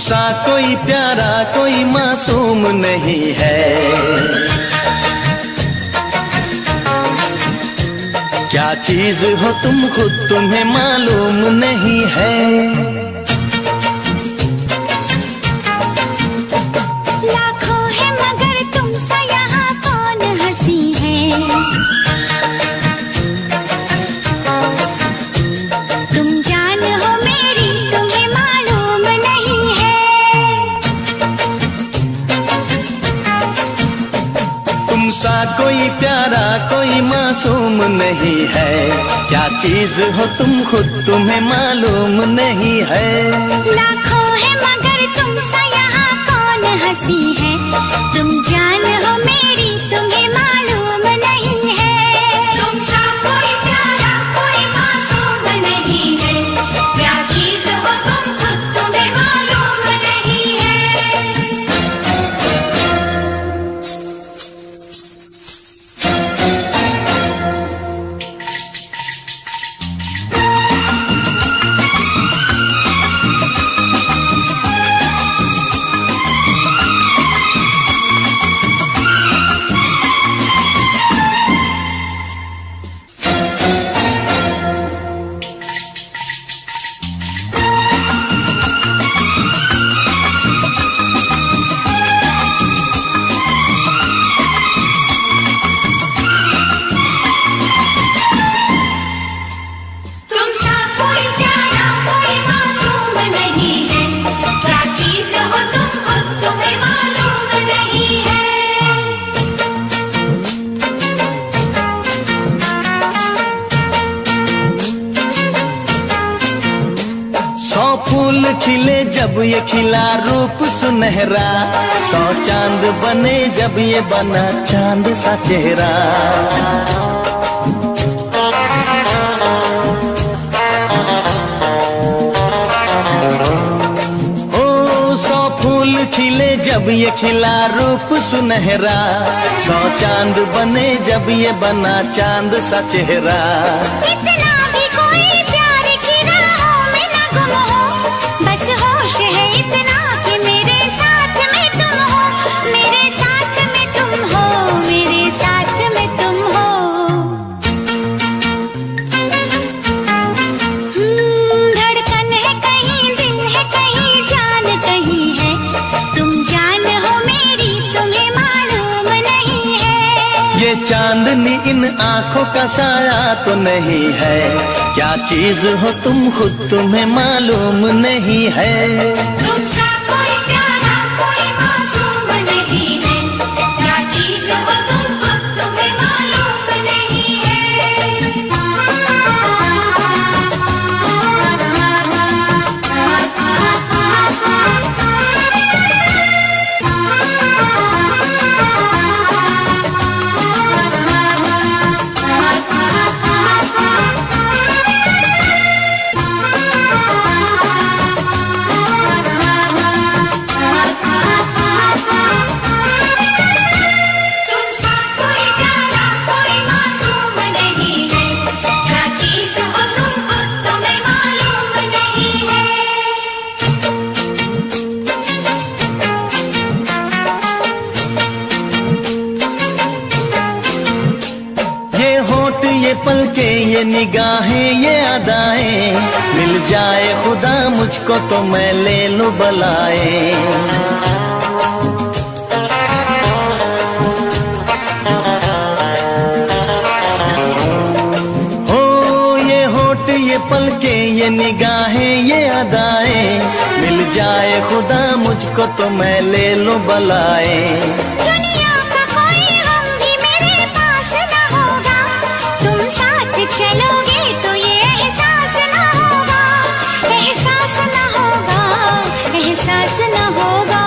सा कोई प्यारा कोई मासूम नहीं है। क्या चीज हो तुम खुद तुम्हें मालूम नहीं है। लाखों है मगर तुम सा यहाँ कौन हंसी है। तुम जान हो मेरी तुम्हें मालूम नहीं है। तुम सा कोई प्यारा कोई मासूम नहीं है। क्या चीज हो तुम खुद तुम्हें मालूम नहीं है। लाखों है मगर तुम सा यहाँ कौन हंसी है। तुम जान हो मेरी तुम्हें मालूम नहीं है। तुम सा कोई प्यारा कोई मासूम नहीं है। क्या चीज हो तुम खुद तुम्हें मालूम नहीं है। तुम सा कोई प्यारा कोई मासूम नहीं है। क्या चीज हो तुम खुद तुम्हें मालूम नहीं है। 100 फूल खिले जब ये खिला रूप सुनहरा। 100 चांद बने जब ये बना चांद सा चेहरा। ओ 100 फूल खिले जब ये खिला रूप सुनहरा। 100 चांद बने जब ये बना चांद सा चेहरा। इतना भी कोई प्यार की राहों में न गुम हो। बस होश है इतना कि मेरे साथ में तुम हो। मेरे साथ में तुम हो। मेरे साथ में तुम हो। धड़कन है कहीं दिल है कहीं जान कहीं है। तुम जान हो मेरी तुम्हें मालूम नहीं है। ये चांदनी इन आंखों का साया तो नहीं है। क्या चीज हो तुम खुद तुम्हें मालूम नहीं है। तुम सा कोई प्यारा कोई मासूम नहीं है। क्या चीज हो तुम खुद तुम्हें मालूम नहीं तुम सा कोई प्यारा कोई मासूम नहीं है। क्या चीज हो तुम खुद तुम्हें मालूम नहीं है। ये होठ ये पलके ये निगाहें ये अदाएं। मिल जाए खुदा मुझको तो मैं ले लूं बलाएं। ये पलके ये निगाहें ये अदाएं। मिल जाए खुदा मुझको तो मैं ले लूं बलाएं। दुनिया का कोई गम भी मेरे पास न होगा। तुम साथ चलोगे तो ये एहसास न होगा। एहसास न होगा। एहसास न होगा।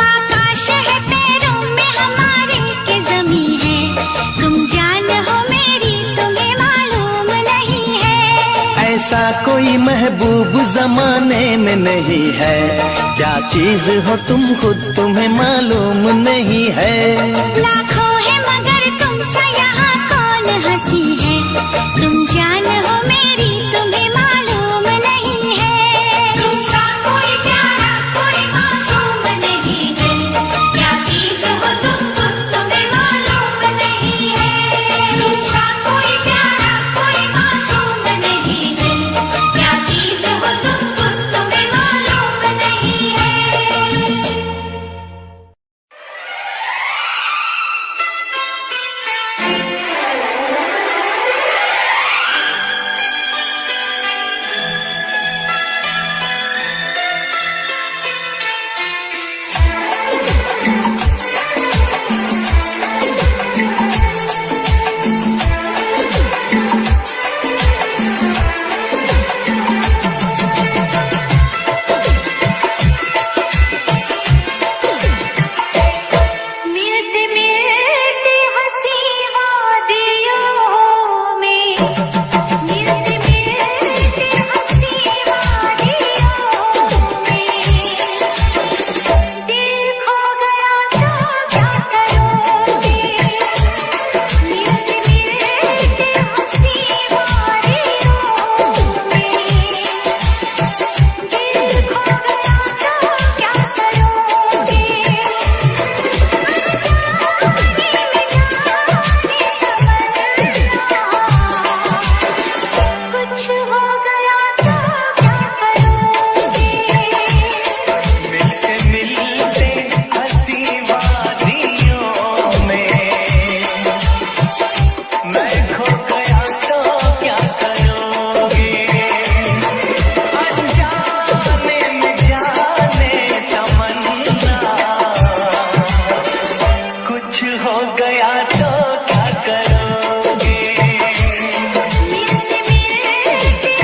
आकाश है पैरों में हमारे के ज़मीं है। तुम जान हो मेरी तुम्हें मालूम नहीं है। ऐसा कोई महबूब जमाने में नहीं है। क्या चीज हो तुम खुद तुम्हें मालूम नहीं है। लाखों है मगर तुम सा यहाँ कौन हंसी है। तुम जान हो मेरी तुम्हें कुछ हो गया तो क्या करोगे? मिलते मिलते हंसी वादियों में मैं खो गया तो क्या करोगे? अनजाने में जाने तमन्ना, कुछ हो गया तो क्या करोगे? मिलते मिलते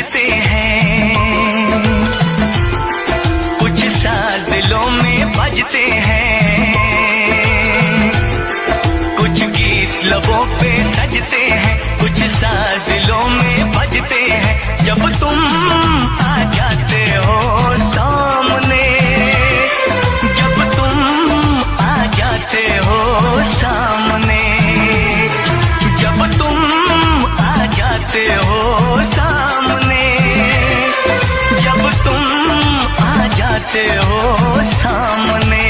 धड़कते हैं, कुछ साज दिलों में बजते हैं, कुछ गीत लबों पे सजते हैं, कुछ साज दिलों में बजते हैं। जब तुम आ जाते हो सामने, जब तुम आ जाते हो सामने, जब तुम आ जाते हो सामने, जब तुम आ जाते हो सामने।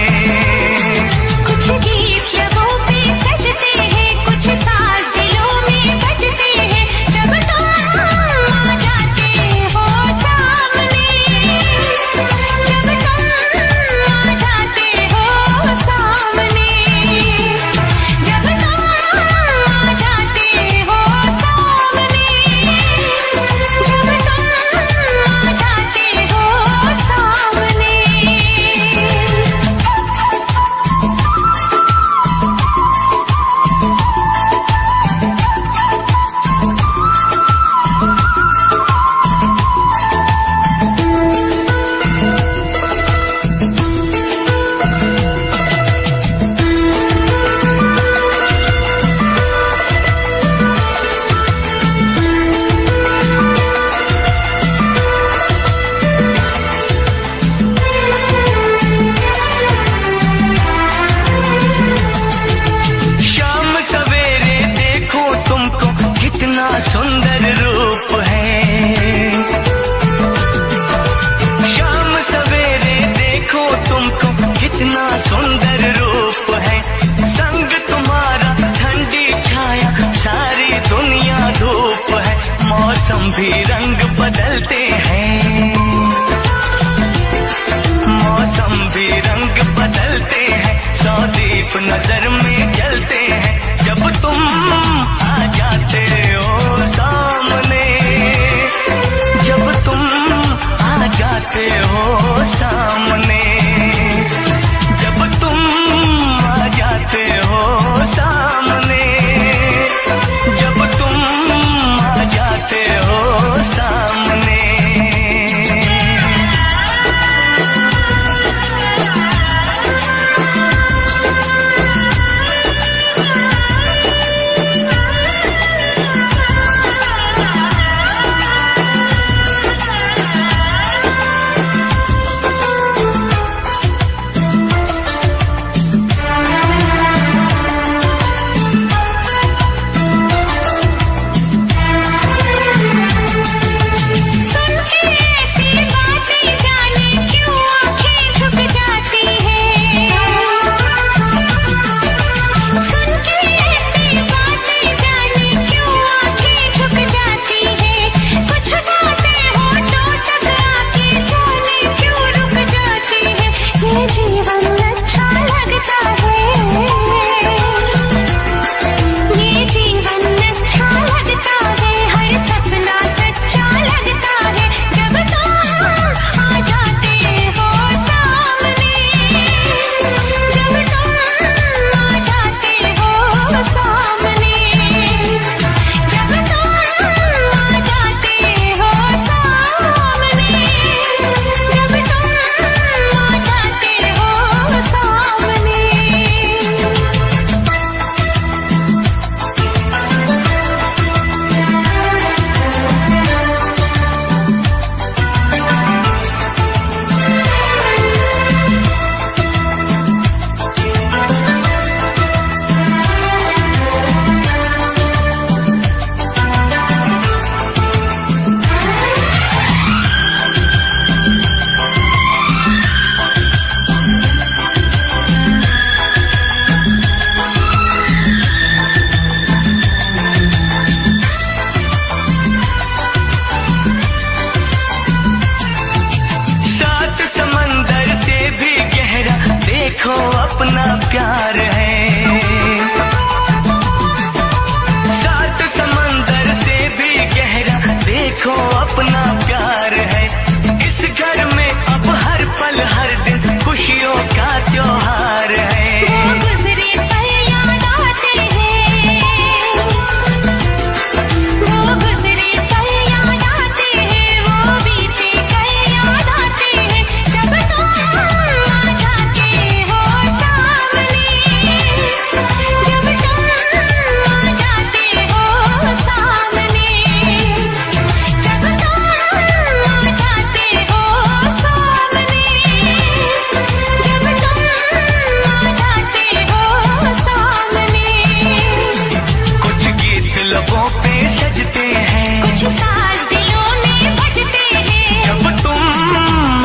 कुछ गीत लबों पे सजते हैं, कुछ साज दिलों में बजते हैं। जब तुम आ जाते हो सामने, जब तुम आ जाते हो सामने, जब तुम आ जाते हो सामने, जब तुम आ जाते हो सामने। शाम सवेरे देखो तुमको कितना सुंदर रूप है, शाम सवेरे देखो तुमको कितना सुंदर रूप है। संग तुम्हारा ठंडी छाया सारी दुनिया धूप है। मौसम भी रंग बदलते हैं, मौसम भी रंग बदलते हैं। सौ दीप नजर में जलते हैं। जब तुम आ जाते हो सामने, जब तुम आ जाते हो सामने, जब तुम आ जाते हो सामने, जब तुम आ जाते हो सामने। लबों पे सजते हैं, कुछ साज दिलों में बजते हैं। जब तुम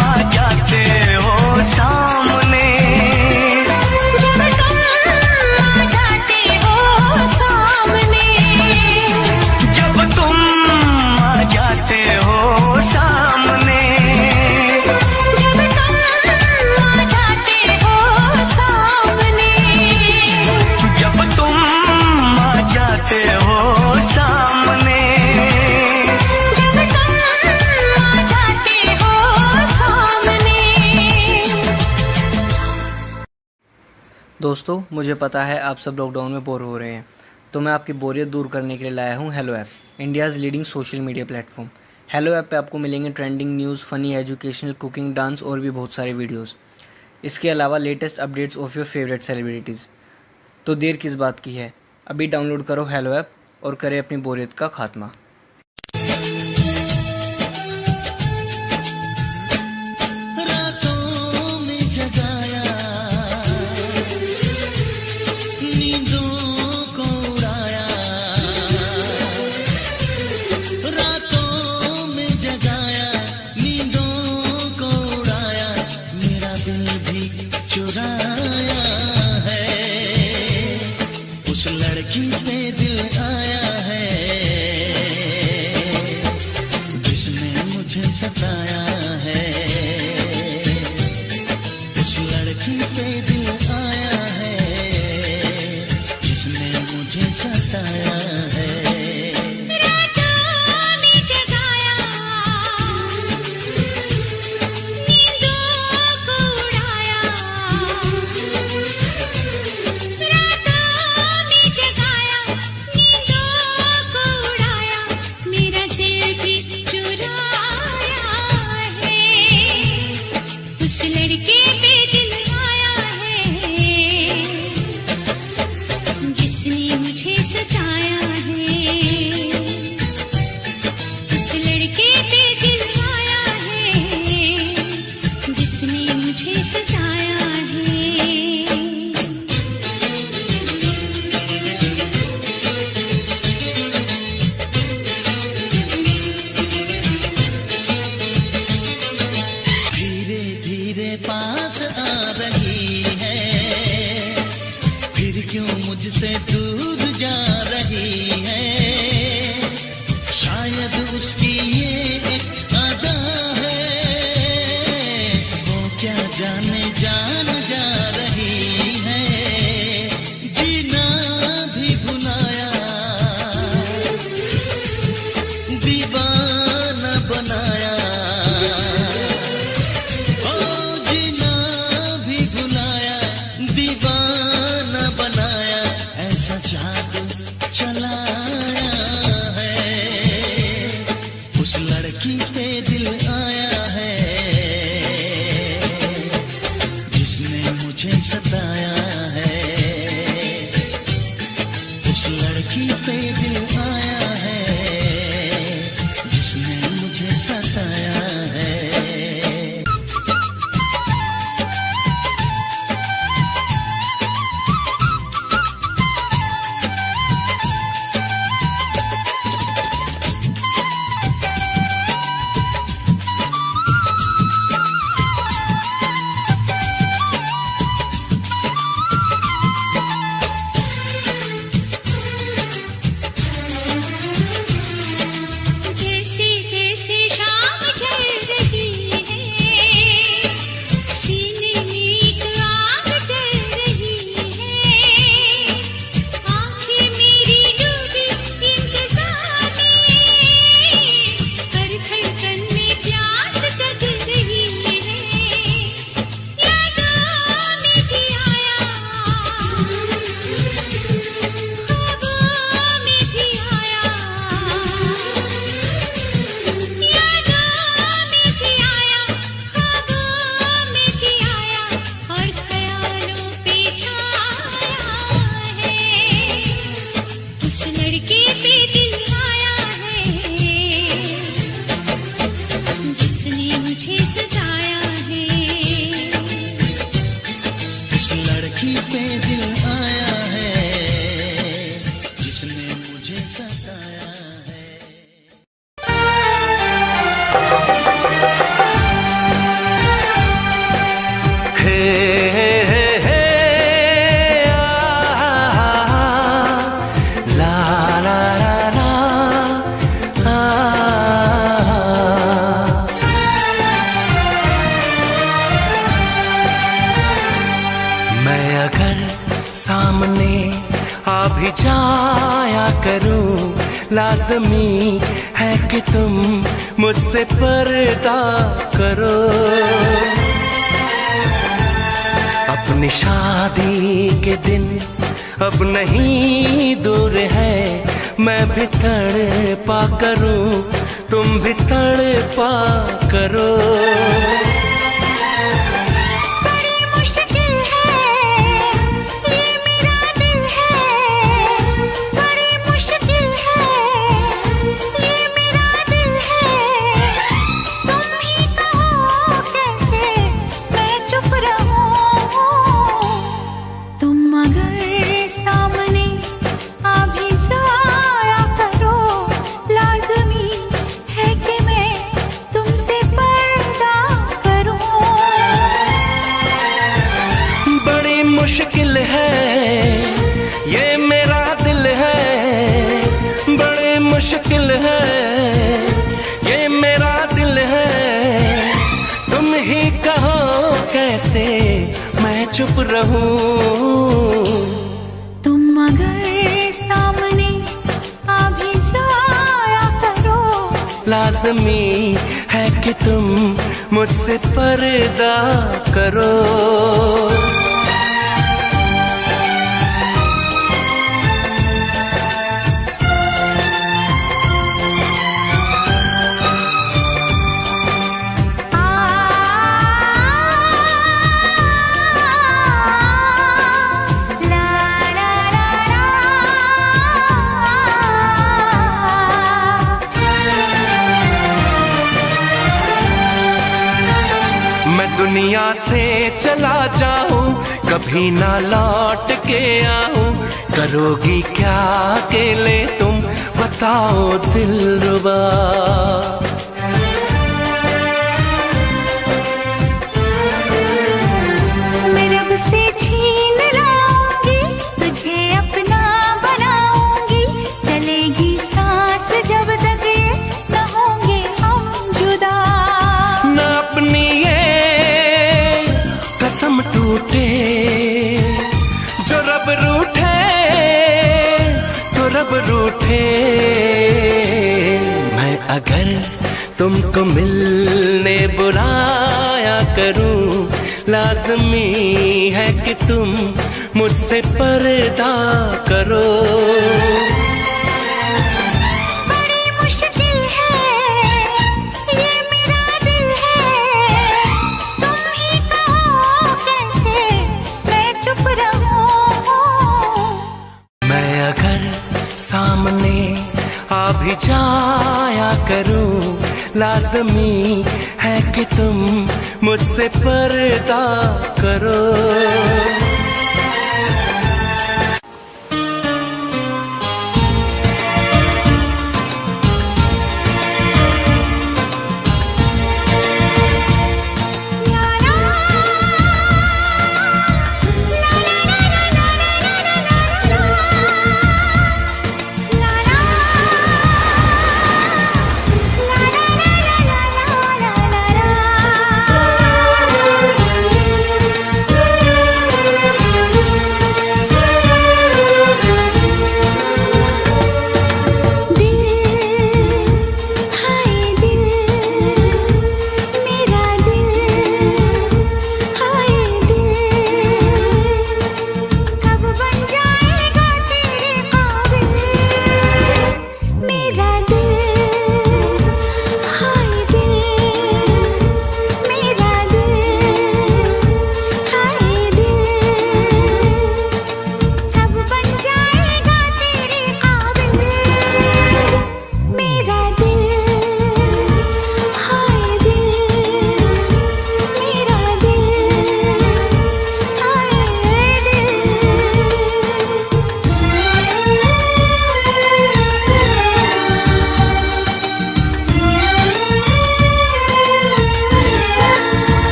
आ जाते हो सामने, जब तुम आ जाते हो सामने, जब तुम आ जाते हो सामने, जब तुम आ जाते हो सामने, जब तुम आ जाते हो सामने। जब तुम आ जाते हो सामने। दोस्तों, मुझे पता है आप सब लॉकडाउन में बोर हो रहे हैं, तो मैं आपकी बोरियत दूर करने के लिए लाया हूँ hello app, India's leading social media platform. Hello app पे आपको मिलेंगे trending news, funny, educational, cooking, dance और भी बहुत सारे वीडियोस। इसके अलावा latest updates of your favourite celebrities. तो देर किस बात की है, अभी डाउनलोड करो हेलो ऐप और करें अपनी बोरियत का खात्मा। रातों में जगाया, नींदों को उड़ाया, रातों में जगाया, नींदों को उड़ाया, मेरा दिल भी चुराया है, उस लड़की पे दिल आया है, जिसने मुझे सताया है, उस लड़की पे दिल आया है, जिसने मुझे सताया है। रातों में जगाया, नींदों को उड़ाया, रातों में जगाया, नींदों को उड़ाया, मेरा दिल भी चुराया है, उस लड़के पे दिल आया है, जिसने मुझे सताया है, उस लड़के पे दिल आया है, जिसने मुझे सताया है। धीरे धीरे पास आ रही है, फिर क्यों मुझसे दूर जा रही है, शायद उसकी ये एक अदा है, वो क्या जाने जान जा रही है, जीना भी भुलाया, दीवाना बनाया, ओ जीना भी भुलाया, दीवाना बनाया, ऐसा जादू चलाया है, उस लड़की पे दिल आया है, जिसने मुझे सताया है, उस लड़की पे दिल आया है, जिसने मुझे सताया है। जैसे जैसे शाम ढल रही है, सीने में एक आग जल रही है, आंखें मेरी डूबी इंतजार में, हर धड़कन में प्यास जग रही है, यादों में भी आया, ख्वाबों में भी आया, यादों में भी आया, ख्वाबों में भी आया, और ख्यालों पे छाया है, उस लड़के पे दिल आया है, जिसने मुझे सताया है। उस लड़की पे दिल आया है, जिसने मुझे मुझे सताया है। हे हे हे हे ला ला ला ला मैं अगर सामने आ भी जाया करूं, लाज़मी है कि तुम मुझसे पर्दा करो। अपनी शादी के दिन अब नहीं दूर है, मैं भी तड़पा करूं, तुम भी तड़पा करो। मुश्किल है ये मेरा दिल है, बड़े मुश्किल है ये मेरा दिल है। तुम ही कहो कैसे मैं चुप रहूं। तुम अगर सामने आ भी जाया करो, लाज़मी है कि तुम मुझसे पर्दा करो। मैं दुनिया से चला जाऊं, कभी ना लौट के आऊं, करोगी क्या अकेले तुम बताओ दिलरुबा। मैं रब से छीन लाऊंगी, तुझे अपना बनाऊंगी, चलेगी सांस जब तक ये न होंगे हम जुदा। न अपनी कसम टूटे, जो रब रूठे तो रब रूठे। मैं अगर तुमको मिलने बुलाया करूं, लाज़मी है कि तुम मुझसे पर्दा करो। सामने आ भी जाया करूं, लाज़मी है कि तुम मुझसे पर्दा करो।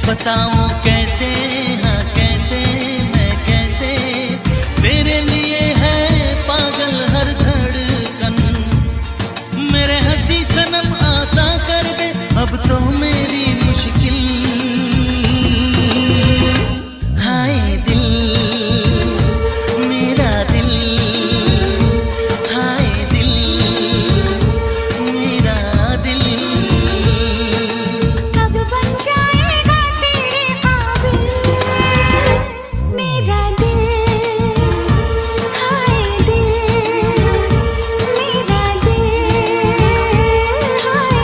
बताऊं कैसे, हाँ कैसे, मैं कैसे तेरे लिए है पागल हर धड़कन। मेरे हंसी सनम आशा कर दे अब तो मेरी मुश्किल। हाय दिल मेरा दिल, हाय दिल मेरा दिल। कब बन जाएगा तेरे काबिल मेरा दिल, हाय दिल मेरा दिल, हाय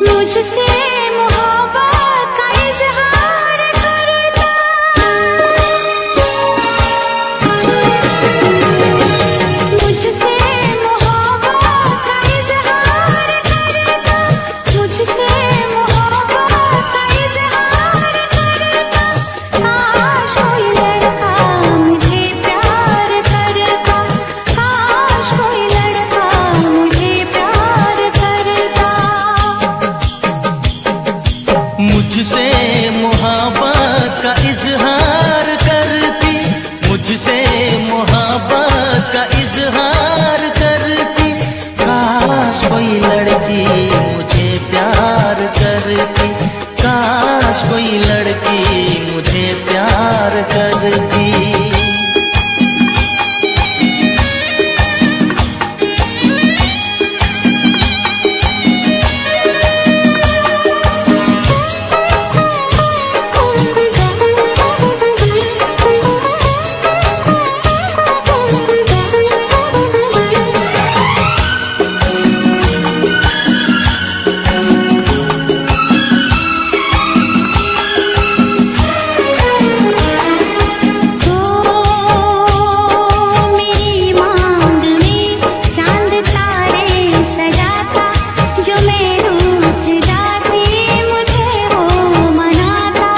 मुझसे मोहब्बत का इजहार करता, मुझसे मोहब्बत का इजहार करता, मुझसे मोहब्बत का इजहार करता। काश कोई लड़का मुझे प्यार करता, काश कोई लड़का मुझे प्यार करता। मुझसे मोहब्बत का इजहार करती, मुझसे मोहब्बत का इजहार करती। काश कोई लड़की मुझे प्यार करती, काश कोई लड़की मुझे प्यार करती। मेरी मांग में चांद तारे सजाता, जो मैं रूठ जाती मुझे वो मनाता।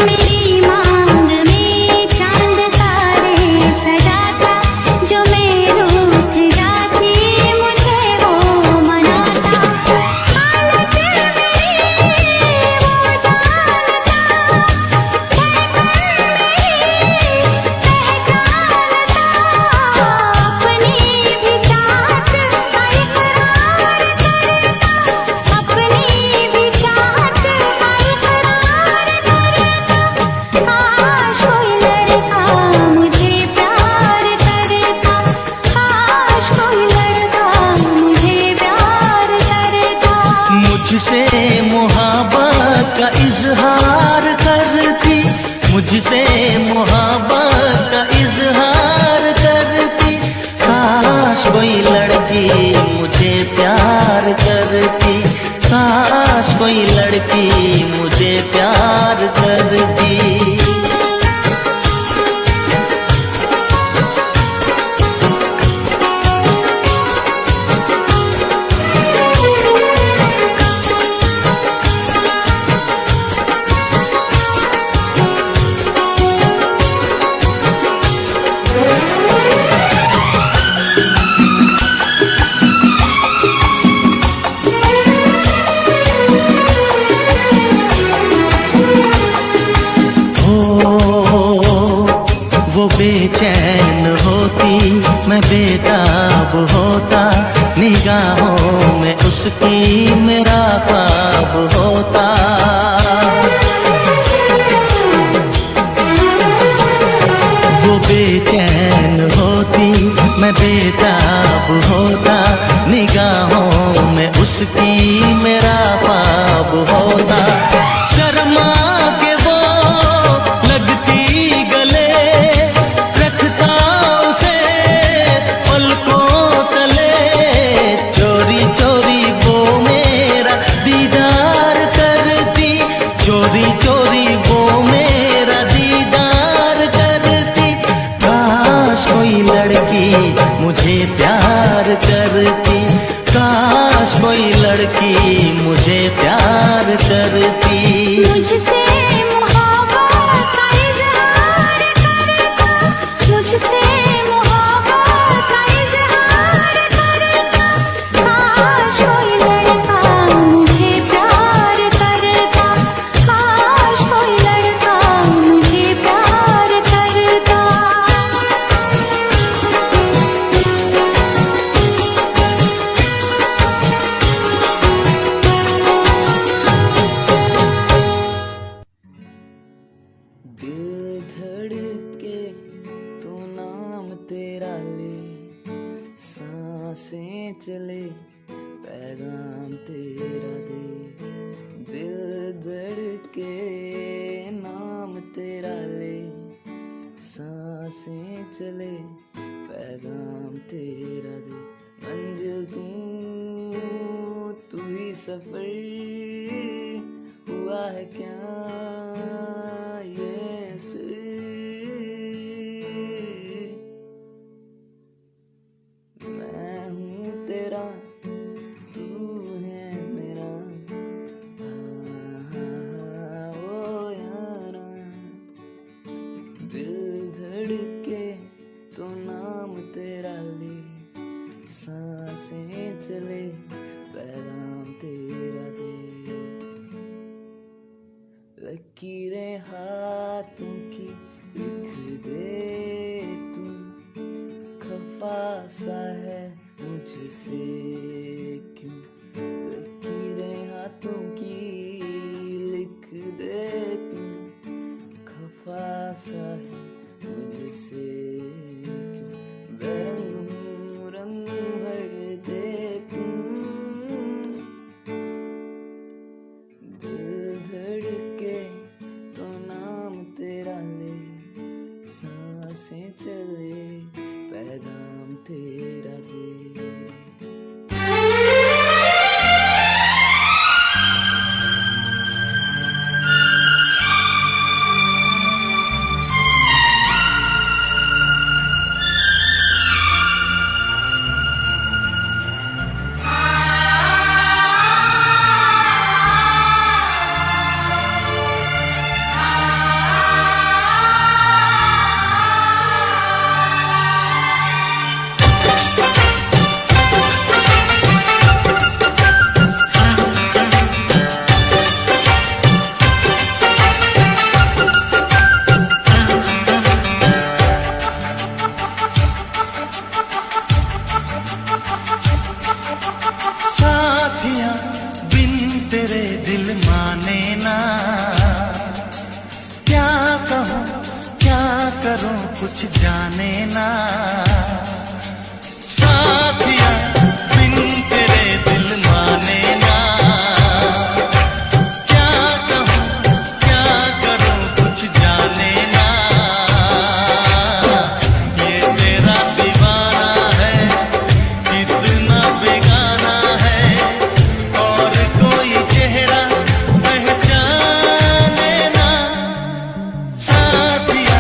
मेरी मांग में चांद तारे सजाता, जो मैं रूठ जाती मुझे वो मनाता। हालत मेरी वो जानता, अपनी भी चाहत का इकरार करता, अपनी भी चाहत का इकरार करता। काश कोई लड़का मुझे प्यार करता, काश कोई लड़का मुझे प्यार करता। मुझसे मोहब्बत का इजहार करती, मुझसे मोहब्बत का इजहार करती। काश कोई लड़की मुझे प्यार करती, काश कोई लड़की मुझे प्यार करती। वो बेचैन होती, मैं बेताब होता, निगाहों में उसकी मेरा ख्वाब होता। वो बेचैन होती, मैं बेताब होता, निगाहों में उसकी मेरा ख्वाब होता। शर्मा के वो लगती गले, रखता उसे पलकों तले, चोरी चोरी वो मेरा दीदार करती, चोरी चोरी वो मेरा दीदार करती। काश कोई लड़की मुझे प्यार करती, काश कोई लड़की मुझे प्यार करती। मुझसे मोहब्बत का इज़हार करता, मुझसे मोहब्बत का इज़हार करता। काश कोई लड़का मुझे प्यार करता, काश कोई लड़का मुझे प्यार करता। दिल धड़के तो नाम तेरा ले, सांसें चले पैगाम तेरा दे। दिल धड़के नाम तेरा ले, सांसें चले पैगाम तेरा दे। मंजिल तू ही सफर हुआ है क्या ये सिर। मैं हूँ तेरा, तू है मेरा, ओ यारा। दिल धड़के तो नाम तेरा ले, सांसें चले पैगाम तेरा दे। लकीरें हाथों की लिख दे तू, खफा सा है मुझसे क्यों। लकीरें हाथों की लिख दे तू, खफा सा है मुझसे क्यों। बेरंग हूँ रंग भर दे तू, दिल धड़के तो नाम तेरा ले, सांसें चले पैगाम तेरा दे। साथिया बिन तेरे दिल माने ना, क्या कहूँ क्या करूँ कुछ जाने ना। साथिया बिन तेरे दिल माने ना, क्या कहूँ क्या करूँ कुछ जाने ना। ये तेरा दीवाना है, कितना बेगाना है, और कोई चेहरा पहचाने ना। साथिया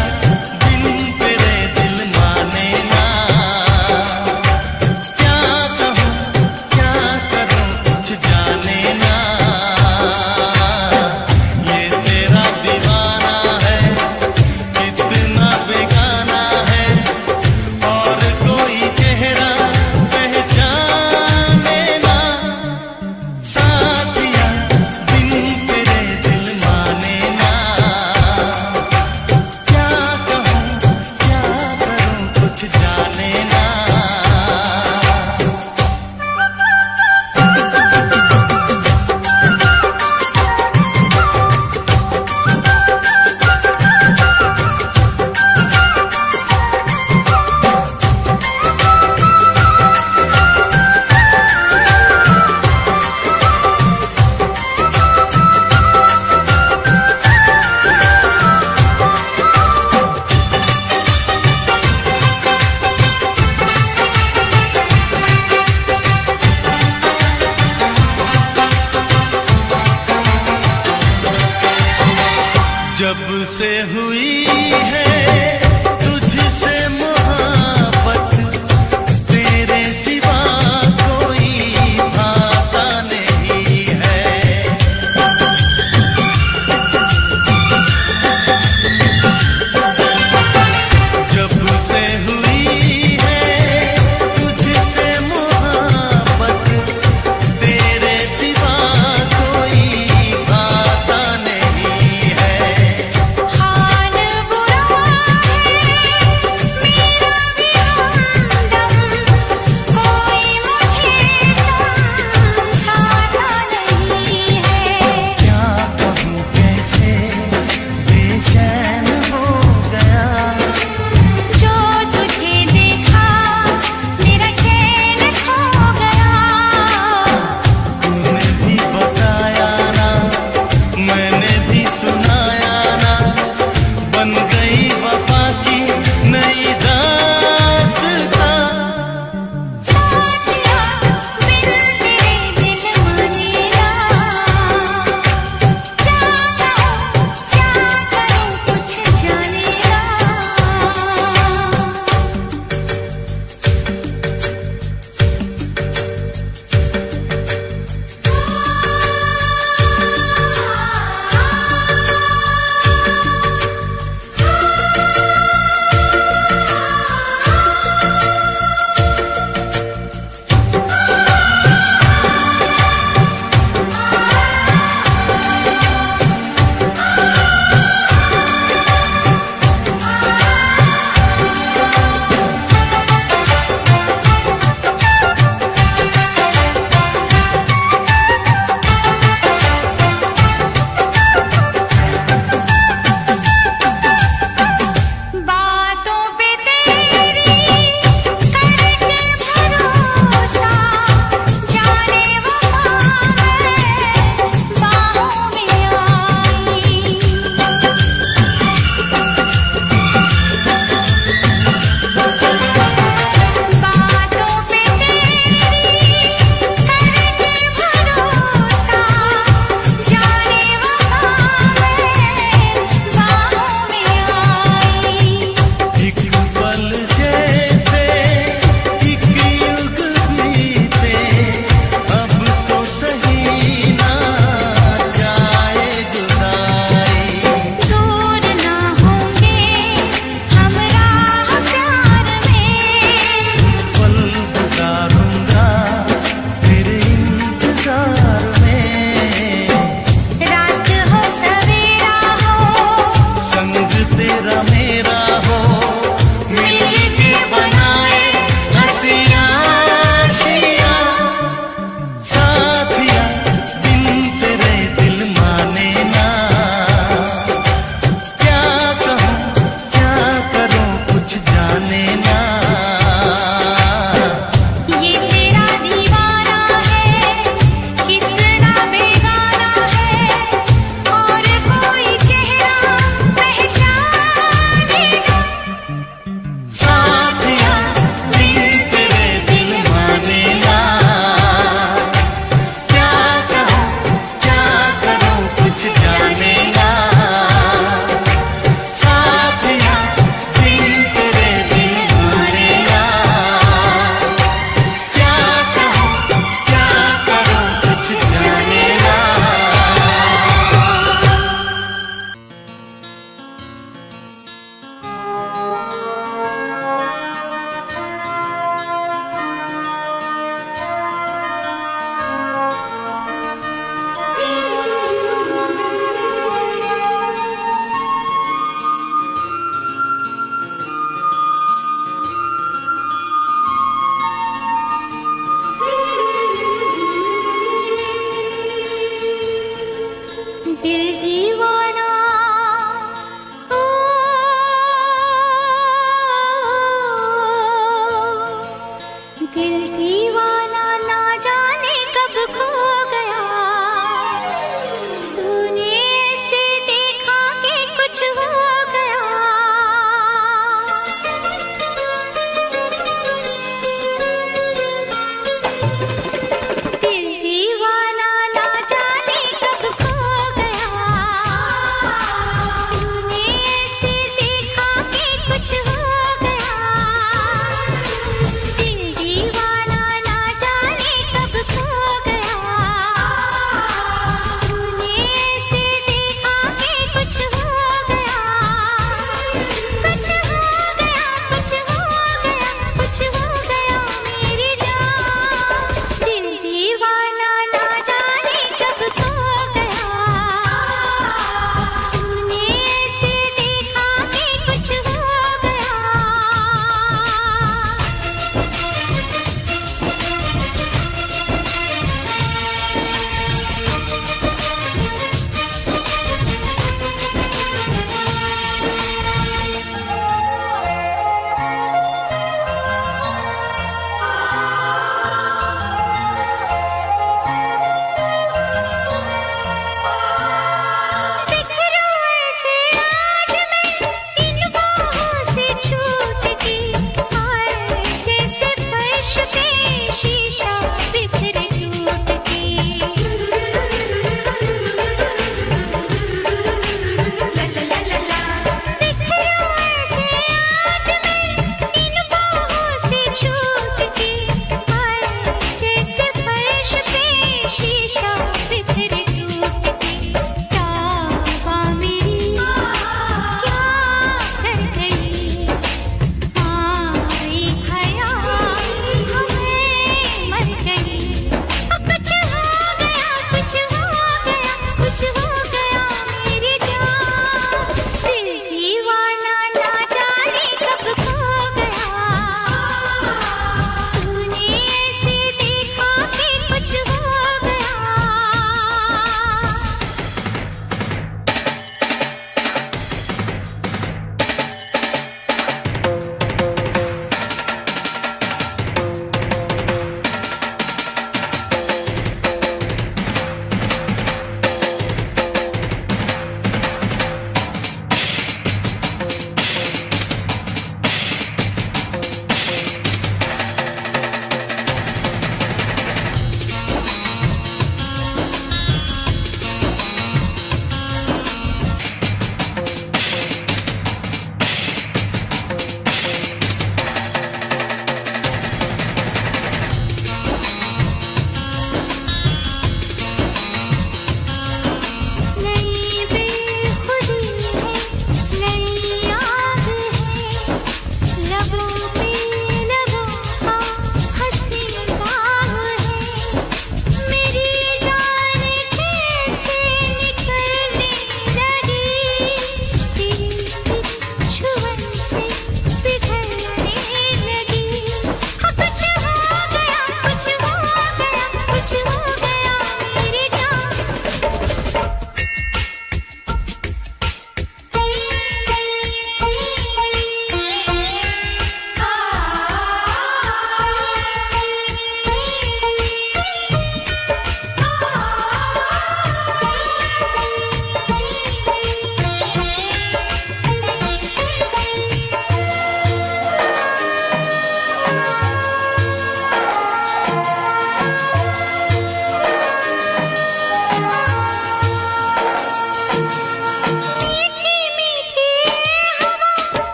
बिन तेरे दिल माने ना, से हुई है तुझसे मोहब्बत, तेरे सिवा कोई भाता नहीं है। जब से हुई है तुझसे मोहब्बत, तेरे सिवा कोई भाता नहीं है। हाँ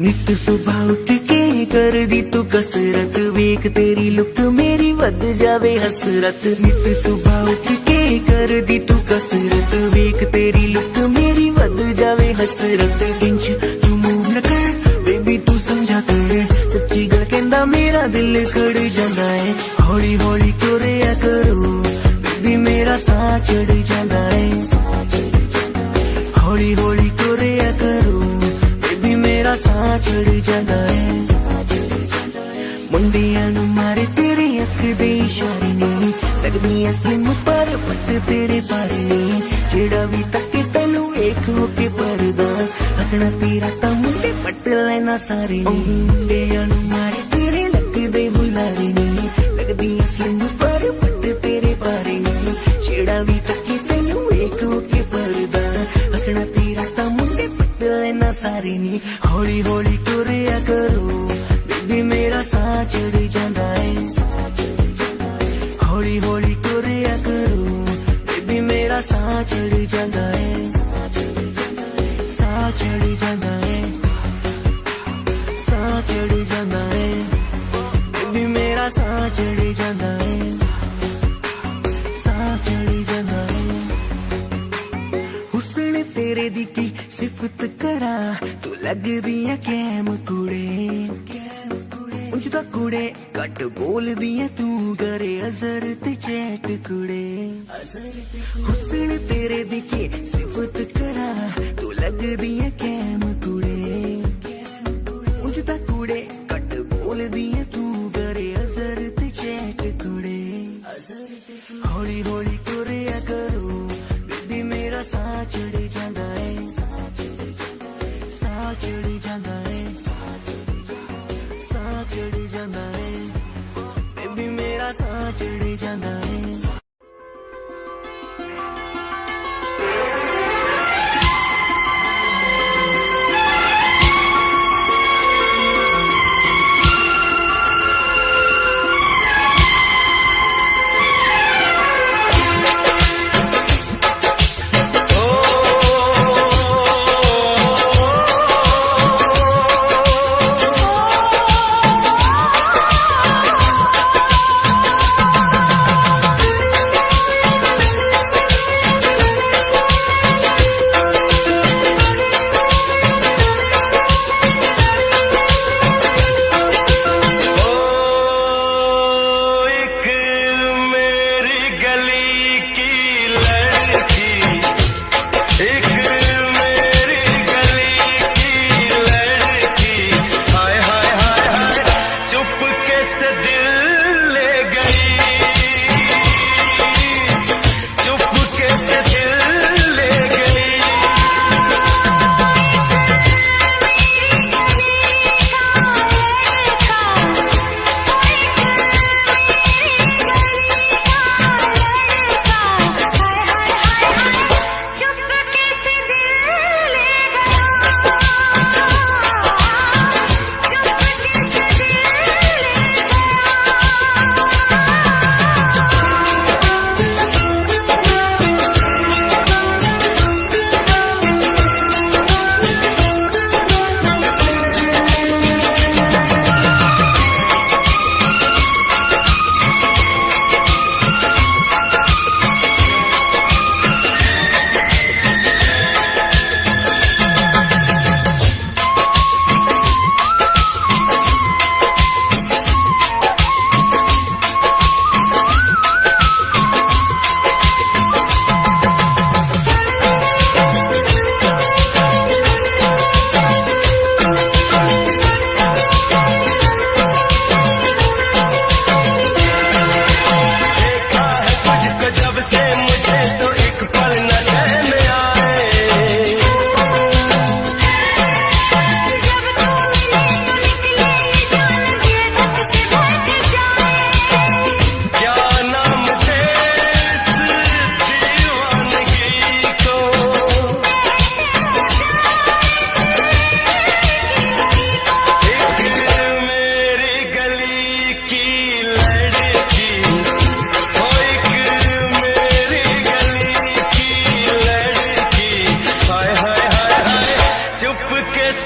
ਨਿਤ ਸੁਬਾਹ ਉੱਠ ਕੇ ਕਰਦੀ ਤੂੰ ਕਸਰਤ ਵੇਖ ਤੇਰੀ ਲੁੱਕ ਮੇਰੀ ਵੱਧ ਜਾਵੇ ਹਸਰਤ ਨਿਤ ਸੁਬਾਹ ਉੱਠ ਕੇ ਕਰਦੀ ਤੂੰ ਕਸਰਤ ਵੇਖ ਤੇਰੀ ਲੁੱਕ ਮੇਰੀ ਵੱਧ ਜਾਵੇ ਹਸਰਤ ਇੰਚ ਤੂੰ ਮੂਵ ਨਾ ਕਰ ਬੇਬੀ ਤੂੰ ਸਮਝਾ ਕਰ ਸੱਚੀ ਗੱਲ ਕਹਿੰਦਾ ਮੇਰਾ ਦਿਲ ਖੜ ਜਾਂਦਾ ਏ ਹੌਲੀ ਹੌਲੀ ਤੁਰਿਆ ਕਰੋ ਬੇਬੀ ਮੇਰਾ ਸਾਹ ਚੜ ਜਾਂਦਾ ਏ ਹੌਲੀ ਹੌਲੀ ਤੁਰਿਆ ਕਰੋ ਬੇਬੀ ਮੇਰਾ ਸਾਹ ਚੜ ਜਾਂਦਾ ਏ ਮੁੰਡਿਆਂ ਨੂੰ ਮਾਰੇ ਤੇਰੇ ਅੱਖ ਦੇ ਇਸ਼ਾਰੇ ਨੇ ਲੱਗਦੀ ਐ ਸਲਿਮ ਪਰ ਪੱਟ ਤੇਰੇ ਬਾਰੇ ਨੇ ਜਿਹੜਾ ਵੀ ਤੱਕੇ ਤੈਨੂੰ ਵੇਖ ਹੋ ਕੇ ਪਰਦਾ ਹੱਸਣਾ ਤੇਰਾ ਤਾਂ ਮੁੰਡੇ ਪੱਟ ਲੈਣਾ ਸਾਰੇ ਨੇ ਮੁੰਡਿਆਂ ਨੂੰ ਮਾਰੇ ਤੇਰੇ ਲੱਗਦੇ ਹੁਲਾਰੇ ਨੇ ਲੱਗਦੀ ਐ ਸਲਿਮ ਪਰ ਪੱਟ ਤੇਰੇ ਬਾਰੇ ਨੇ ਜਿਹੜਾ ਵੀ ਤੱਕੇ ਤੈਨੂੰ ਵੇਖ ਹੋ ਕੇ ਪਰਦਾ ਹੱਸਣਾ ਤੇਰਾ ਤਾਂ ਮੁੰਡੇ ਪੱਟ ਲੈਣਾ ਸਾਰੇ ਨੇ ਹੌਲੀ ਹੌਲੀ ਤੁਰਿਆ ਕਰੋ ਬੇਬੀ ਮੇਰਾ ਸਾਹ ਚੜ ਜਾਂਦਾ ਏ ਹੌਲੀ ਹੌਲੀ ਤੁਰਿਆ ਕਰੋ ਬੇਬੀ ਮੇਰਾ ਸਾਹ ਚੜ ਜਾਂਦਾ ਏ ਸਾਹ ਚੜ ਜਾਂਦਾ ਏ ਸਾਹ ਚੜ ਜਾਂਦਾ ਏ ਬੇਬੀ ਮੇਰਾ ਸਾਹ ਚੜ ਜਾਂਦਾ ਏ ਸਾਹ ਚੜ ਜਾਂਦਾ ਏ ਹੁਸਨ ਤੇਰੇ ਦੀ ਕੀ ਸਿਫਤ ਕਰਾਂ ਤੂੰ ਲੱਗਦੀ ਐ ਕੈਮ ਕੁੜੇ ਉਂਝ ਤਾਂ ਕੁੜੇ ਘੱਟ ਬੋਲਦੀ ਐ ਤੂੰ ਕਰੇ ਅਜ਼ਰ ਤੇ ਚੈਟ ਕੁੜੇ ਹੁਸਨ ਤੇਰੇ ਦੀ ਕੀ ਸਿਫਤ ਕਰਾਂ ਤੂੰ ਲੱਗਦੀ ਐ ਕੈਮ ਕੁੜੇ ਉਂਝ ਤਾਂ ਕੁੜੇ ਘੱਟ ਬੋਲਦੀ ਐ ਤੂੰ ਕਰੇ ਅਜ਼ਰ ਤੇ ਚੈਟ ਕੁੜੇ ਹੌਲੀ ਹੌਲੀ ਤੁਰਿਆ ਕਰੋ ਬੇਬੀ ਮੇਰਾ ਸਾਹ ਚੜ ਜਾਂਦਾ ਏ ਸਾਹ ਚੜ ਜਾਂਦਾ ਏ ਸਾਹ ਚੜ ਜਾਂਦਾ ਏ ਬੇਬੀ ਮੇਰਾ ਸਾਹ ਚੜ ਜਾਂਦਾ ਏ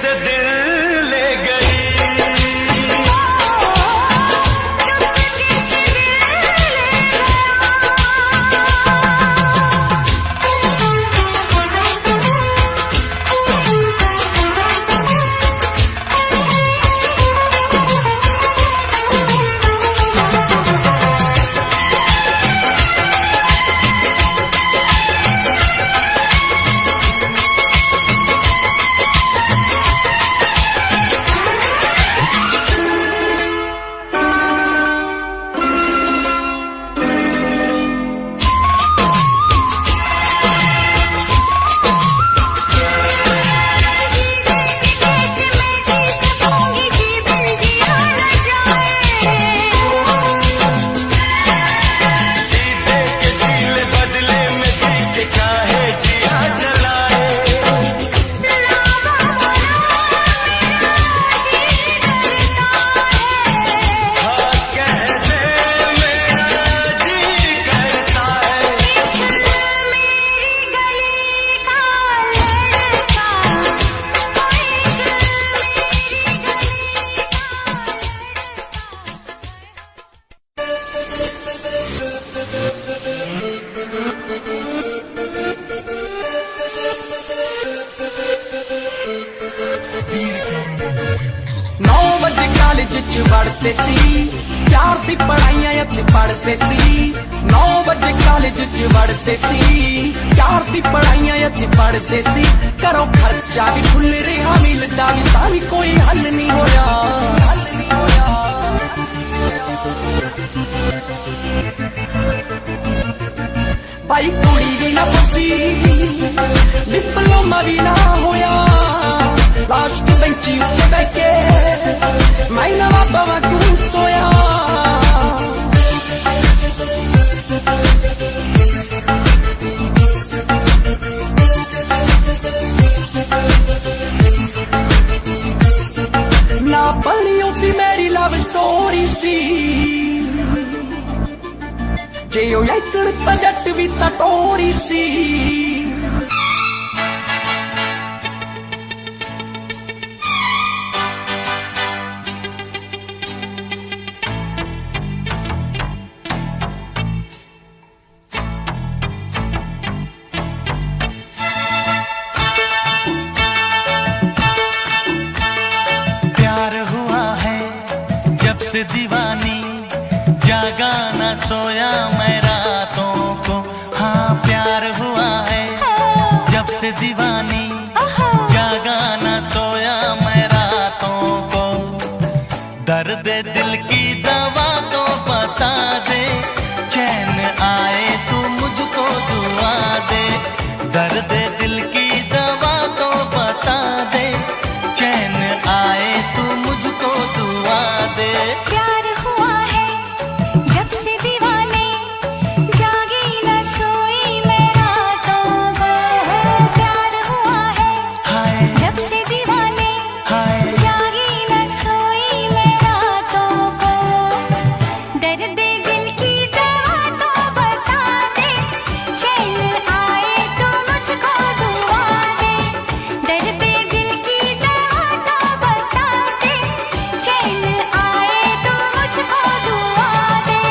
से दिल ले गई। पढ़ते सी प्यार दी पढ़ाइयां अच पढ़ते सी 9 बजे कॉलेज च पढ़ते सी प्यार दी पढ़ाइयां अच पढ़ते सी करो खर्चा भी खुल रहा मिलता भी तां कोई हल नहीं होया भाई कुड़ी भी ना पुछी डिप्लोमा भी ना होया लास्ट बेंची उत्ते बैठे मैं ना बाबा क्यों सोया ना बनी होती मेरी लव स्टोरी सी जे ओ याकड़ ता जट भी ता टोरी सी दीवानी जागा न सोया मैं रातों को हाँ प्यार हुआ है जब से दीवानी जागा न सोया मैं रातों को दर्द दिल की दवा तो बता दे चैन आए तू मुझको दुआ दे दर्द दिल की दवा तो बता दे चैन आए तू मुझको दुआ दे प्यार हुआ है जब से दीवाने जागी न सोई मैं रातों को प्यार हुआ है जब से दीवाने जागी न सोई मैं रातों को दर्द दिल की दवा तो बता दे चैन आए तो मुझको दुआ दे दर्द दिल की दवा तो बता दे चैन आए तो मुझको दुआ दे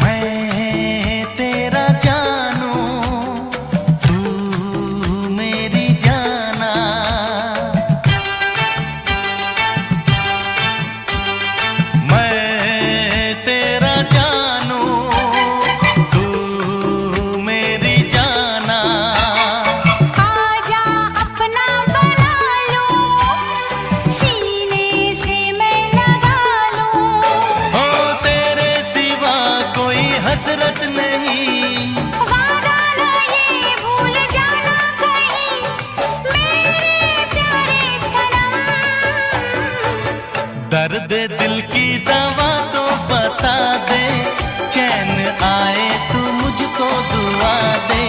मैं तेरा जानू तू मेरी जाना मैं तेरा जानू तू मेरी जाना आजा अपना बना लो सीने से मैं लगा लूं हो तेरे सिवा कोई हसरत नहीं वादा न ये भूल जाना कहीं मेरे प्यारे सनम दर्द दिल की दवा तो बता दे चैन आए तू मुझको दुआ दे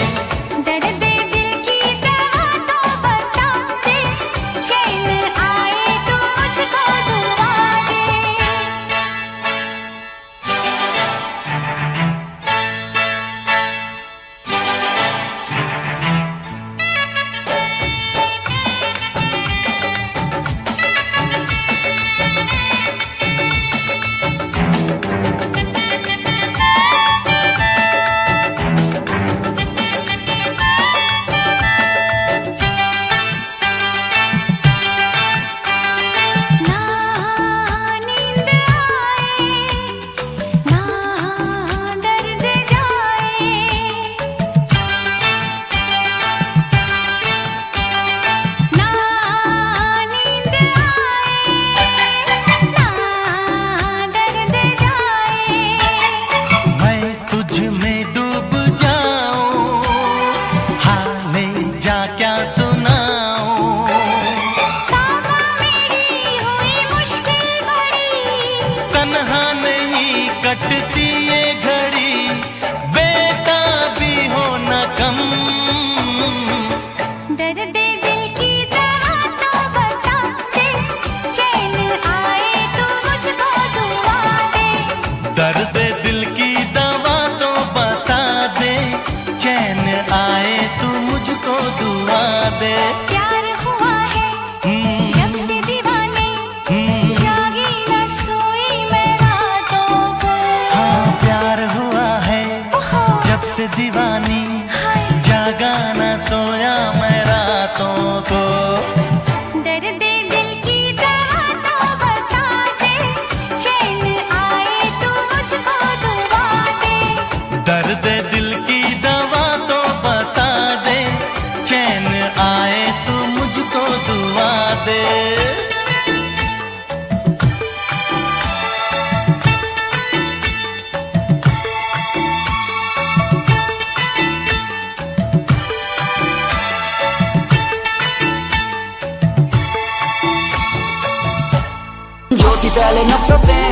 पहले नफरतें,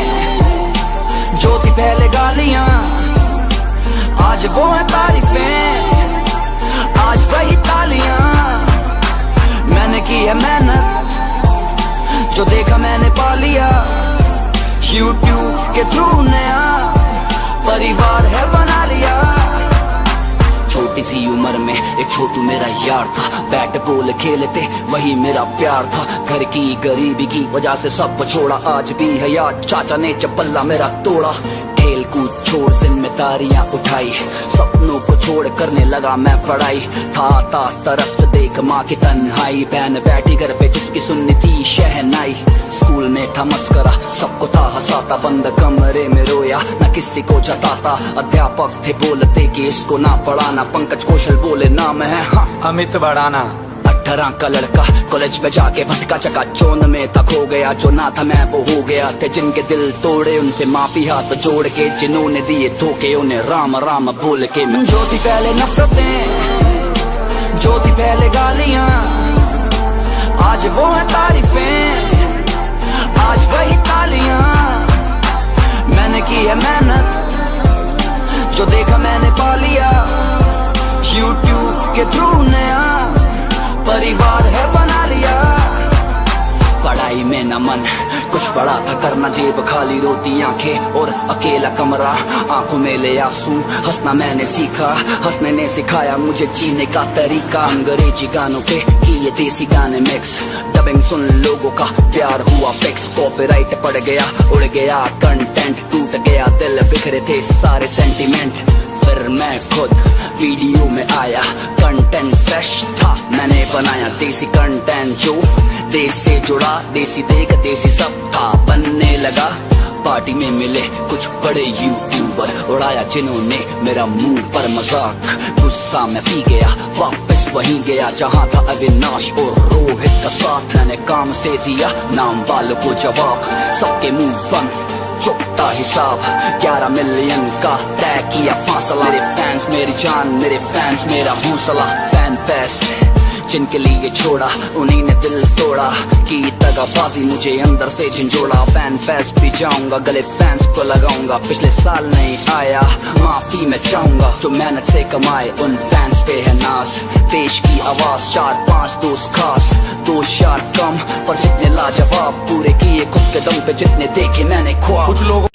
जो थी पहले गालियां, आज वो है तारीफें, आज वही तालियां। मैंने की है मेहनत, जो देखा मैंने पा लिया। YouTube के थ्रू नया परिवार है बना लिया। छोटी सी उम्र में एक छोटू मेरा यार था, बैट बॉल खेलते वही मेरा प्यार था। घर की गरीबी की वजह से सब छोड़ा, आज भी है याद चाचा ने चपल्ला मेरा तोड़ा। खेल कूद छोड़ जिम्मेदारियां उठाई, सपनों को छोड़ करने लगा मैं पढ़ाई। था तरस देख माँ की तन्हाई, बहन बैठी घर पे जिसकी सुननी थी शहनाई। स्कूल में था मस्करा, सबको था हंसाता, बंद कमरे में रोया न किसी को जताता। अध्यापक थे बोलते कि इसको ना पढ़ाना, पंकज कौशल बोले नाम है हाँ अमित बढ़ाना। 18 का लड़का कॉलेज में जाके भटका चका चौन में तक हो गया, जो ना था मैं वो हो गया। थे जिनके दिल तोड़े उनसे माफी हाथ जोड़ के, जिन्होंने दिए धोखे उन्हें राम राम बोल के। जो थी पहले नफरतें, जो थी पहले गालियां, आज वो है तारीफें, आज वही तालियां। मैंने की है मेहनत, जो देखा मैंने पा लिया। YouTube के थ्रू नया परिवार है बना लिया। पढ़ाई में न मन कुछ पड़ा था करना, जेब खाली रोती आंखें और अकेला कमरा, आंखों में ले आंसू। हंसना मैंने सीखा, हंसने ने सिखाया मुझे जीने का तरीका। अंग्रेजी गानों पे किए देसी गाने मिक्स, डबिंग सुन लोगों का प्यार हुआ फिक्स। कॉपीराइट पड़ गया, उड़ गया कंटेंट, टूट गया दिल, बिखरे थे सारे सेंटीमेंट। फिर मैं खुद वीडियो में आया, कंटेंट फ्रेश था मैंने बनाया, देसी कंटेंट जो देश से जुड़ा। देसी देख देसी सब था बनने लगा। पार्टी में मिले कुछ बड़े यूट्यूबर, उड़ाया जिन्होंने मेरा मुंह पर मजाक। गुस्सा में पी गया, वापस वहीं गया जहां था अविनाश और रोहित का साथ। मैंने काम से दिया नाम वालों को जवाब, सबके मुंह बंद चुकता हिसाब। 11 मिलियन का तय किया फासला, मेरे फैंस मेरी जान, मेरे फैंस मेरा हौसला। फैन फेस्ट जिनके लिए छोड़ा, उन्हीं ने दिल तोड़ा। की दगाबाजी मुझे अंदर से झंझोड़ा। फैन फेस्ट भी जाऊंगा, गले फैंस को लगाऊंगा। पिछले साल नहीं आया, माफी मैं चाहूंगा। जो मेहनत से कमाए उन फैंस पे है नाज। देश की आवाज 4-5 दोस्त खास, 2 यार कम पर जितने लाजवाब। पूरे किए खुद के दम पे जितने देखे मैंने ख्वाब। कुछ लोग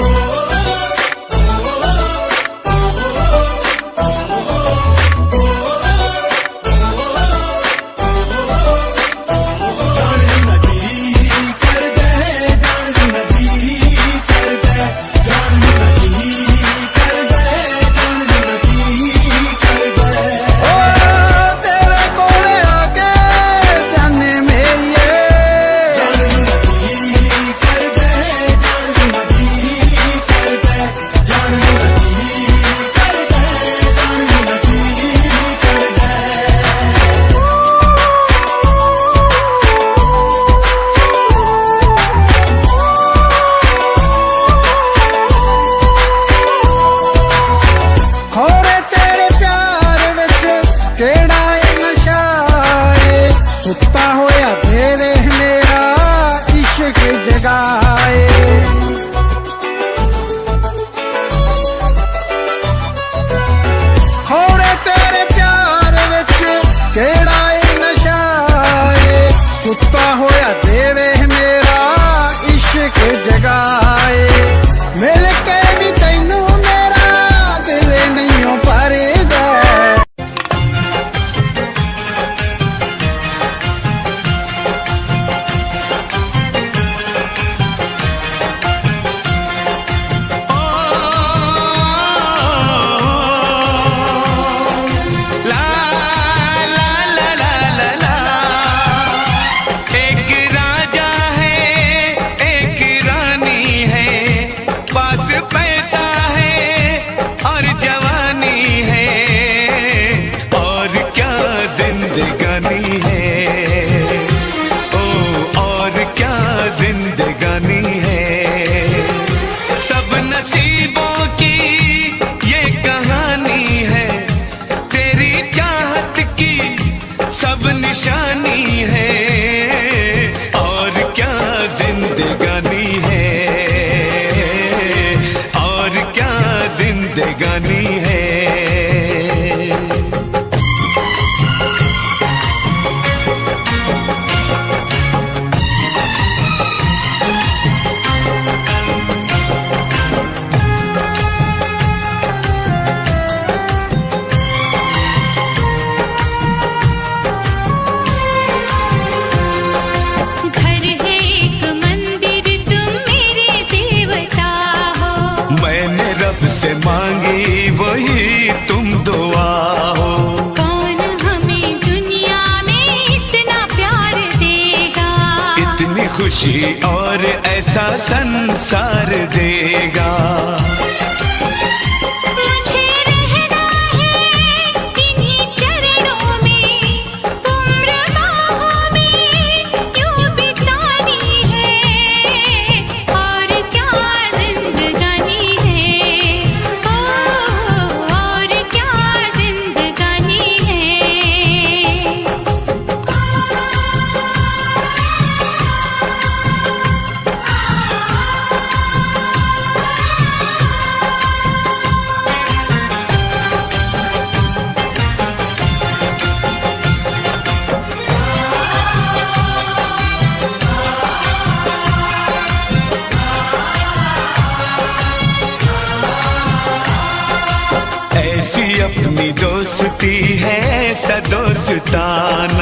सुता होया तेरे मेरा इश्क जगाए। खोरे तेरे प्यार विच केड़ा नशा है, सुता होया देवे मेरा इश्क जगाए। मिल के भी तैनू मेरा दिल नहीं भरदा। जिंदगानी है ओ और क्या जिंदगानी है। सब नसीबों की ये कहानी है, तेरी चाहत की सब निशानी है। और क्या जिंदगानी है। खुशी और ऐसा संसार देगा। मुझे रहना है इन्हीं चरणों में, उम्र बाहों में यूं बितानी है, और क्या जिंदगानी है, और क्या जिंदगानी है। ऐसी अपनी दोस्ती है सदोस्ताना,